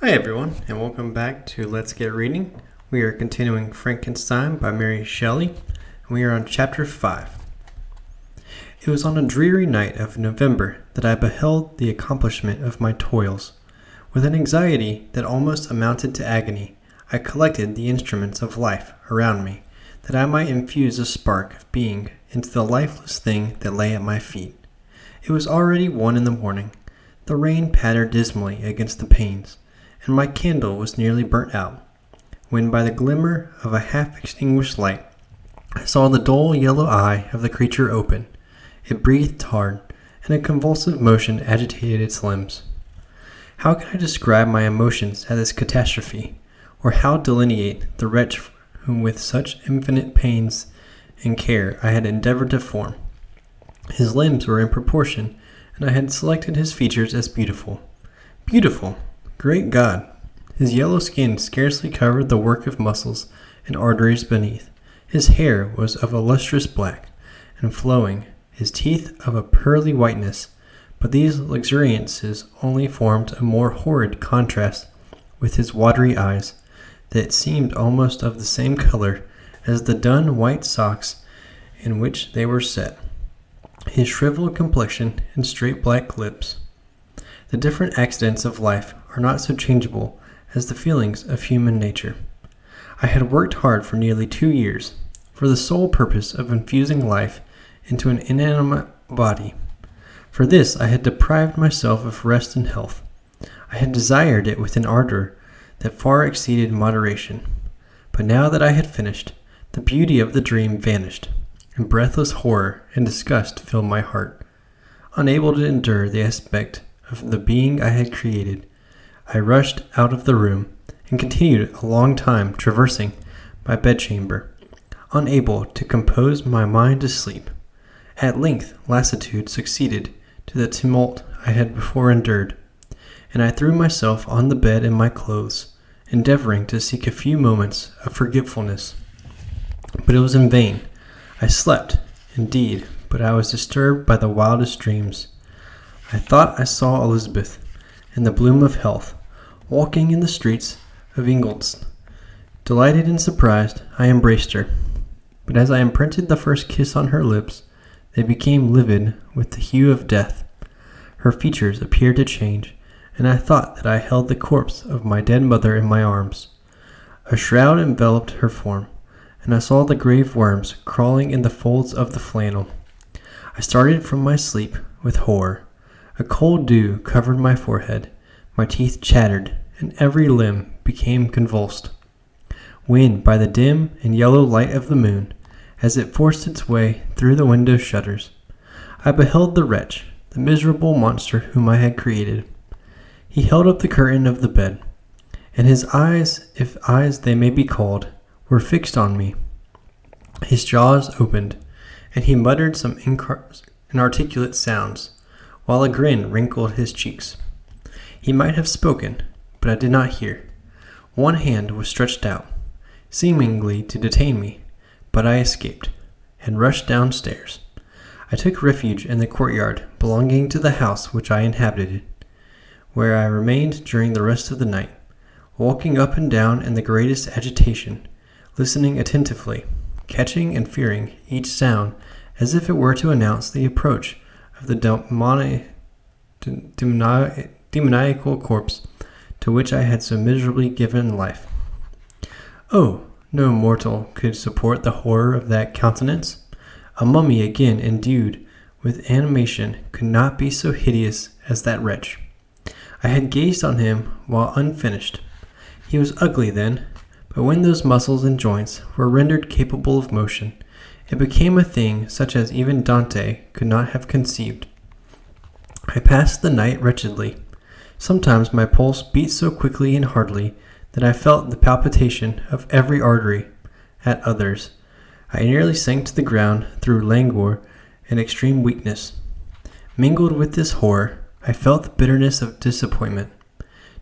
Hi everyone, and welcome back to Let's Get Reading. We are continuing Frankenstein by Mary Shelley, and we are on Chapter 5. It was on a dreary night of November that I beheld the accomplishment of my toils. With an anxiety that almost amounted to agony, I collected the instruments of life around me, that I might infuse a spark of being into the lifeless thing that lay at my feet. It was already 1 in the morning. The rain pattered dismally against the panes, and my candle was nearly burnt out, when by the glimmer of a half-extinguished light, I saw the dull yellow eye of the creature open. It breathed hard, and a convulsive motion agitated its limbs. How can I describe my emotions at this catastrophe, or how delineate the wretch whom with such infinite pains and care I had endeavored to form? His limbs were in proportion, and I had selected his features as beautiful. Beautiful! Great God! His yellow skin scarcely covered the work of muscles and arteries beneath. His hair was of a lustrous black and flowing, his teeth of a pearly whiteness, but these luxuriances only formed a more horrid contrast with his watery eyes, that seemed almost of the same color as the dun white socks in which they were set, his shriveled complexion and straight black lips. The different accidents of life are not so changeable as the feelings of human nature. I had worked hard for nearly 2 years, for the sole purpose of infusing life into an inanimate body. For this I had deprived myself of rest and health. I had desired it with an ardor that far exceeded moderation. But now that I had finished, the beauty of the dream vanished, and breathless horror and disgust filled my heart. Unable to endure the aspect of the being I had created, I rushed out of the room and continued a long time traversing my bedchamber, unable to compose my mind to sleep. At length lassitude succeeded to the tumult I had before endured, and I threw myself on the bed in my clothes, endeavoring to seek a few moments of forgetfulness. But it was in vain. I slept, indeed, but I was disturbed by the wildest dreams. I thought I saw Elizabeth, in the bloom of health, walking in the streets of Ingolstadt. Delighted and surprised, I embraced her. But as I imprinted the first kiss on her lips, they became livid with the hue of death. Her features appeared to change, and I thought that I held the corpse of my dead mother in my arms. A shroud enveloped her form, and I saw the grave worms crawling in the folds of the flannel. I started from my sleep with horror. A cold dew covered my forehead, my teeth chattered, and every limb became convulsed. When, by the dim and yellow light of the moon, as it forced its way through the window shutters, I beheld the wretch, the miserable monster whom I had created. He held up the curtain of the bed, and his eyes, if eyes they may be called, were fixed on me. His jaws opened, and he muttered some inarticulate sounds, while a grin wrinkled his cheeks. He might have spoken, but I did not hear. One hand was stretched out, seemingly to detain me, but I escaped, and rushed downstairs. I took refuge in the courtyard belonging to the house which I inhabited, where I remained during the rest of the night, walking up and down in the greatest agitation, listening attentively, catching and fearing each sound as if it were to announce the approach of the demoniacal corpse to which I had so miserably given life. Oh, no mortal could support the horror of that countenance. A mummy again endued with animation could not be so hideous as that wretch. I had gazed on him while unfinished. He was ugly then, but when those muscles and joints were rendered capable of motion, it became a thing such as even Dante could not have conceived. I passed the night wretchedly. Sometimes my pulse beat so quickly and heartily that I felt the palpitation of every artery. At others, I nearly sank to the ground through languor and extreme weakness. Mingled with this horror, I felt the bitterness of disappointment.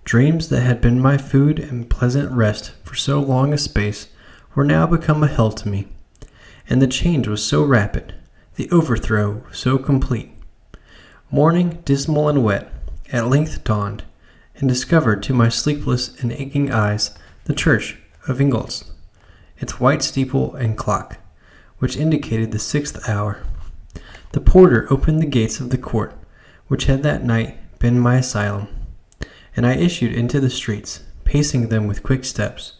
Dreams that had been my food and pleasant rest for so long a space were now become a hell to me, and the change was so rapid, the overthrow so complete. Morning, dismal and wet, at length dawned, and discovered to my sleepless and aching eyes the church of Ingolstadt, its white steeple and clock, which indicated the 6th hour. The porter opened the gates of the court, which had that night been my asylum, and I issued into the streets, pacing them with quick steps,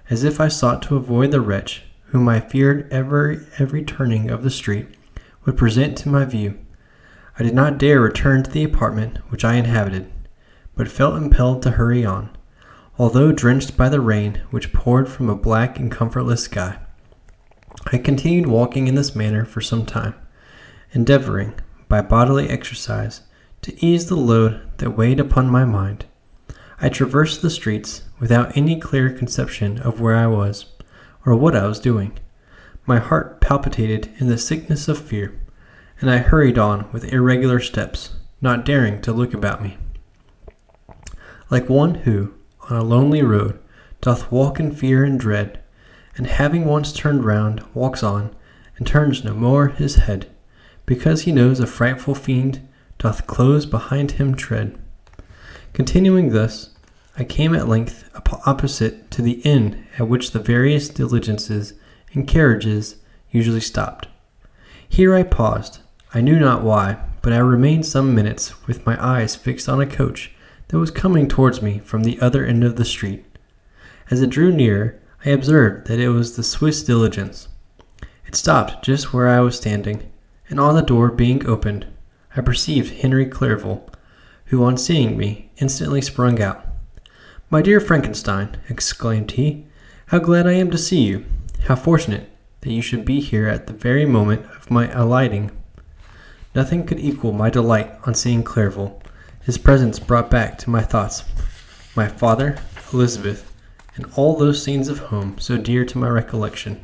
as if I sought to avoid the wretch whom I feared every turning of the street would present to my view. I did not dare return to the apartment which I inhabited, but felt impelled to hurry on, although drenched by the rain which poured from a black and comfortless sky. I continued walking in this manner for some time, endeavoring, by bodily exercise, to ease the load that weighed upon my mind. I traversed the streets without any clear conception of where I was, or what I was doing. My heart palpitated in the sickness of fear, and I hurried on with irregular steps, not daring to look about me. Like one who, on a lonely road, doth walk in fear and dread, and having once turned round, walks on, and turns no more his head, because he knows a frightful fiend doth close behind him tread. Continuing thus, I came at length opposite to the inn at which the various diligences and carriages usually stopped. Here I paused. I knew not why, but I remained some minutes with my eyes fixed on a coach that was coming towards me from the other end of the street. As it drew nearer, I observed that it was the Swiss diligence. It stopped just where I was standing, and on the door being opened, I perceived Henry Clerval, who on seeing me instantly sprung out. "My dear Frankenstein," exclaimed he, "how glad I am to see you! How fortunate that you should be here at the very moment of my alighting!" Nothing could equal my delight on seeing Clerval. His presence brought back to my thoughts my father, Elizabeth, and all those scenes of home so dear to my recollection.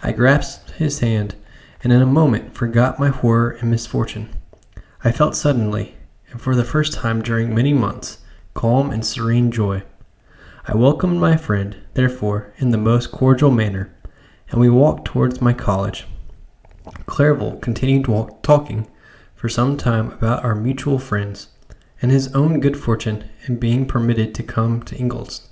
I grasped his hand, and in a moment forgot my horror and misfortune. I felt suddenly, and for the first time during many months, calm and serene joy. I welcomed my friend, therefore, in the most cordial manner, and we walked towards my college. Clerval continued talking for some time about our mutual friends, and his own good fortune in being permitted to come to Ingolstadt.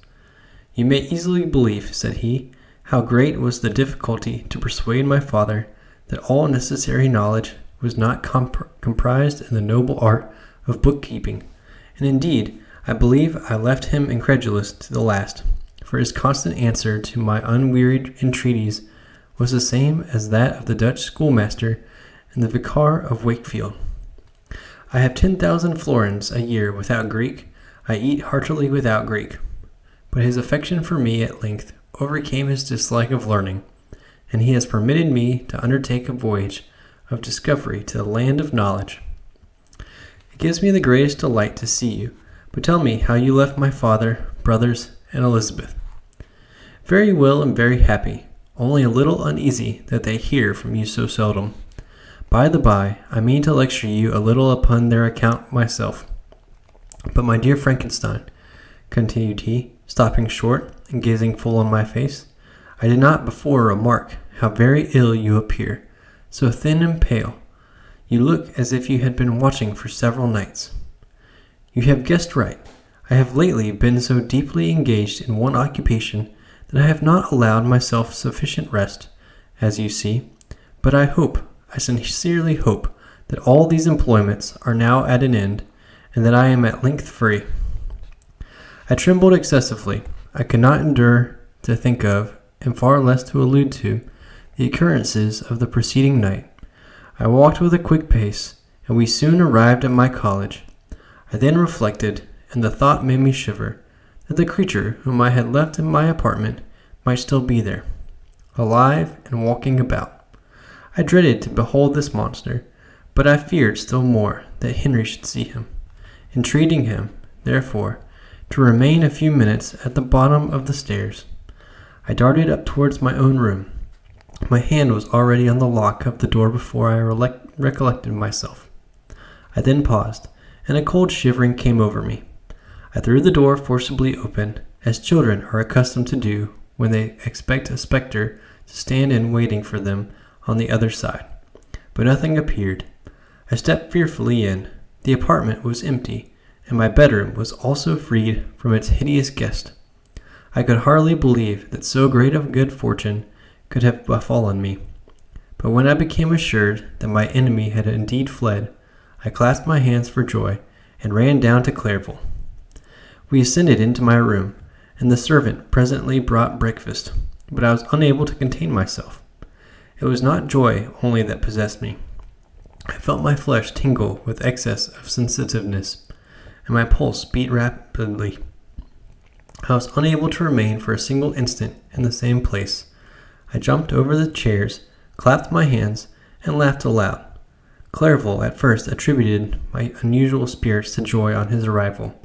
"You may easily believe," said he, "how great was the difficulty to persuade my father that all necessary knowledge was not comprised in the noble art of bookkeeping, and indeed I believe I left him incredulous to the last, for his constant answer to my unwearied entreaties was the same as that of the Dutch schoolmaster and the vicar of Wakefield. I have 10,000 florins a year without Greek. I eat heartily without Greek. But his affection for me at length overcame his dislike of learning, and he has permitted me to undertake a voyage of discovery to the land of knowledge. It gives me the greatest delight to see you, but tell me how you left my father, brothers, and Elizabeth." "Very well and very happy, only a little uneasy that they hear from you so seldom. By the by, I mean to lecture you a little upon their account myself. But my dear Frankenstein," continued he, stopping short and gazing full on my face, "I did not before remark how very ill you appear, so thin and pale. You look as if you had been watching for several nights." "You have guessed right. I have lately been so deeply engaged in one occupation that I have not allowed myself sufficient rest, as you see. But I sincerely hope, that all these employments are now at an end, and that I am at length free." I trembled excessively. I could not endure to think of, and far less to allude to, the occurrences of the preceding night. I walked with a quick pace, and we soon arrived at my college. I then reflected, and the thought made me shiver, that the creature whom I had left in my apartment might still be there, alive and walking about. I dreaded to behold this monster, but I feared still more that Henry should see him, entreating him, therefore, to remain a few minutes at the bottom of the stairs. I darted up towards my own room. My hand was already on the lock of the door before I recollected myself. I then paused, and a cold shivering came over me. I threw the door forcibly open, as children are accustomed to do when they expect a spectre to stand in waiting for them on the other side. But nothing appeared. I stepped fearfully in. The apartment was empty, and my bedroom was also freed from its hideous guest. I could hardly believe that so great a good fortune could have befallen me. But when I became assured that my enemy had indeed fled, I clasped my hands for joy and ran down to Clairville. We ascended into my room, and the servant presently brought breakfast, but I was unable to contain myself. It was not joy only that possessed me. I felt my flesh tingle with excess of sensitiveness, and my pulse beat rapidly. I was unable to remain for a single instant in the same place. I jumped over the chairs, clapped my hands, and laughed aloud. Clairville at first attributed my unusual spirits to joy on his arrival,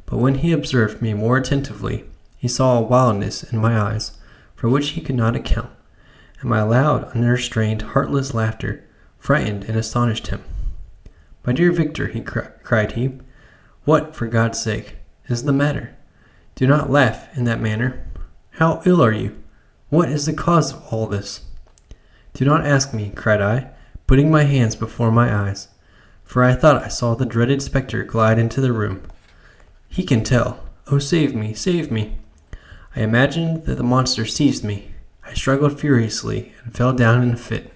but when he observed me more attentively, he saw a wildness in my eyes for which he could not account, and my loud, unrestrained, heartless laughter frightened and astonished him. "My dear Victor," cried he, "what, for God's sake, is the matter? Do not laugh in that manner. How ill are you? What is the cause of all this?" "Do not ask me," cried I, putting my hands before my eyes, for I thought I saw the dreaded spectre glide into the room. "He can tell. Oh, save me, save me!" I imagined that the monster seized me. I struggled furiously and fell down in a fit.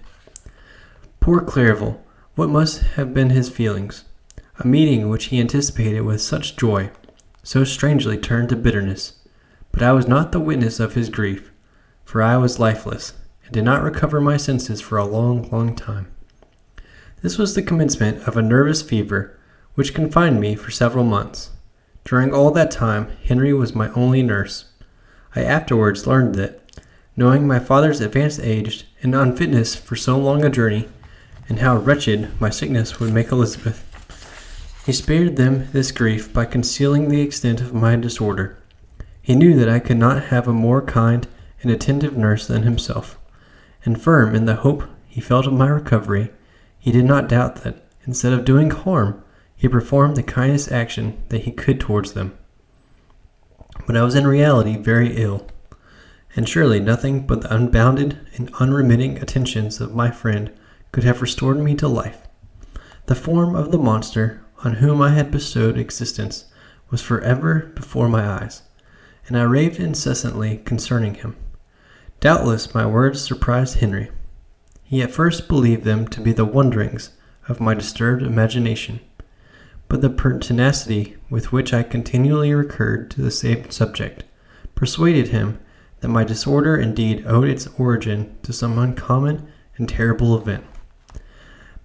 Poor Clairville, what must have been his feelings? A meeting which he anticipated with such joy, so strangely turned to bitterness. But I was not the witness of his grief, for I was lifeless, and did not recover my senses for a long, long time. This was the commencement of a nervous fever, which confined me for several months. During all that time, Henry was my only nurse. I afterwards learned that, knowing my father's advanced age and unfitness for so long a journey, and how wretched my sickness would make Elizabeth, he spared them this grief by concealing the extent of my disorder. He knew that I could not have a more kind and attentive nurse than himself, and firm in the hope he felt of my recovery, he did not doubt that, instead of doing harm, he performed the kindest action that he could towards them. But I was in reality very ill, and surely nothing but the unbounded and unremitting attentions of my friend could have restored me to life. The form of the monster on whom I had bestowed existence was forever before my eyes, and I raved incessantly concerning him. Doubtless my words surprised Henry. He at first believed them to be the wonderings of my disturbed imagination, but the pertinacity with which I continually recurred to the same subject persuaded him that my disorder indeed owed its origin to some uncommon and terrible event.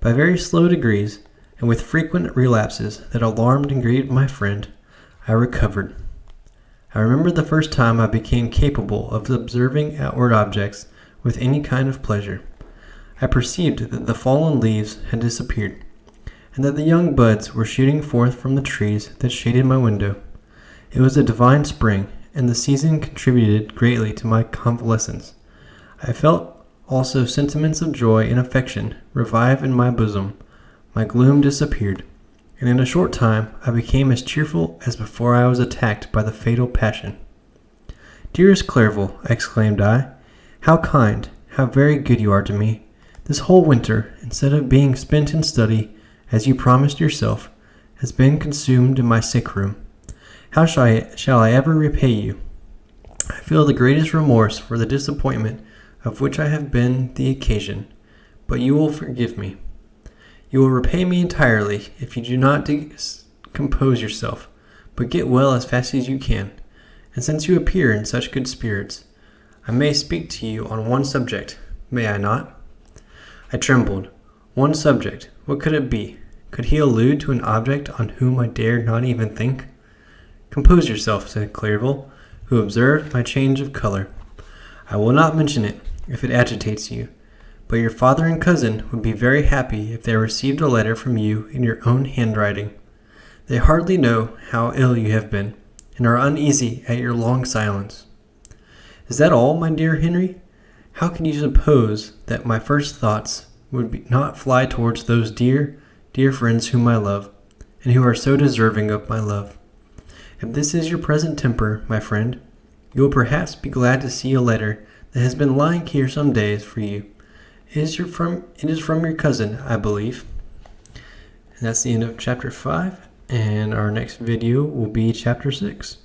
By very slow degrees, and with frequent relapses that alarmed and grieved my friend, I recovered. I remember the first time I became capable of observing outward objects with any kind of pleasure. I perceived that the fallen leaves had disappeared, and that the young buds were shooting forth from the trees that shaded my window. It was a divine spring, and the season contributed greatly to my convalescence. I felt also sentiments of joy and affection revive in my bosom. My gloom disappeared, and in a short time I became as cheerful as before I was attacked by the fatal passion. "Dearest Clairville," exclaimed I, "how kind, how very good you are to me. This whole winter, instead of being spent in study, as you promised yourself, has been consumed in my sick room. How shall I ever repay you? I feel the greatest remorse for the disappointment of which I have been the occasion, but you will forgive me. You will repay me entirely if you do not compose yourself, but get well as fast as you can. And since you appear in such good spirits, I may speak to you on one subject, may I not?" I trembled. One subject? What could it be? Could he allude to an object on whom I dared not even think? "Compose yourself," said Clairville, who observed my change of color. "I will not mention it, if it agitates you, but your father and cousin would be very happy if they received a letter from you in your own handwriting. They hardly know how ill you have been, and are uneasy at your long silence." "Is that all, my dear Henry? How can you suppose that my first thoughts would not fly towards those dear, dear friends whom I love, and who are so deserving of my love? If this is your present temper, my friend, you will perhaps be glad to see a letter that has been lying here some days for you. It is from your cousin, I believe." And that's the end of chapter 5. And our next video will be chapter 6.